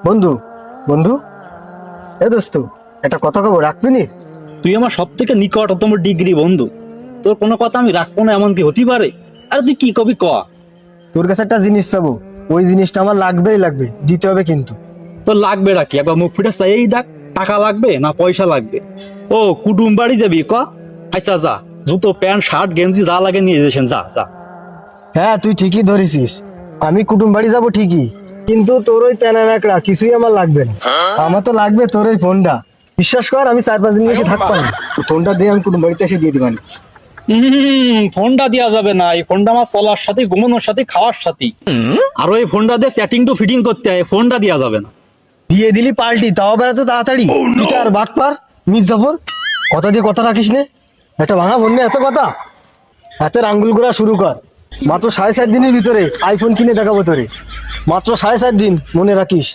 বন্ধু বন্ধু এ দোস্ত, একটা কথা কব, রাখবি নি? তুই আমার সব থেকে নিকটতম ডিগ্রি বন্ধু, তোর কোনো কথা আমি রাখবো না এমন কি হতে পারে? আরে তুই কি কবি ক। তোর কাছে একটা জিনিস চাবো, ওই জিনিসটা আমার লাগবেই লাগবে, দিতে হবে কিন্তু। তোর লাগবে নাকি? একবার মুখ ফুটে চাই দেখ, টাকা লাগবে না পয়সা লাগবে? ও কুটুম বাড়ি যাবি ক? আচ্ছা যা, জুতো প্যান্ট শার্ট গেঞ্জি যা লাগে নিয়ে যেছেন, যা যা। হ্যাঁ, তুই ঠিকই ধরেছিস, আমি কুটুম বাড়ি যাবো ঠিকই, কিন্তু তোর ওই প্যানা ন্যাকড়া কিছুই আমার লাগবে না। আমার তো লাগবে তোর ওই ফোনটা। বিশ্বাস কর, আমি 4-5 দিন এসে থাকবো না, ফোনটা দিয়ে আমি কুটুম বাড়িতে এসে দিয়ে দিবানি। ফোনটা দেওয়া যাবে না, এই ফোনটা আমার চলার সাথে ঘুমানোর সাথে খাওয়ার সাথে, আর ওই ফোনটা দিয়ে সেটিং টু ফিটিং করতে হয়, ফোনটা দেওয়া যাবে না। দিয়ে দিলি পাল্টি, তাও বেড়া তো তাড়াতাড়ি। তুই তো আর বাট পার মির্জাফর, কথা দিয়ে কথা রাখিস নে। একটা ভাঙা বন্যা এত কথা, হাতের আঙ্গুল গোড়া শুরু কর। মাত্র 7.5 দিনের ভিতরে আইফোন কিনে দেখাবো তোরে, মাত্র 7.5 দিন, মনে রাখিস।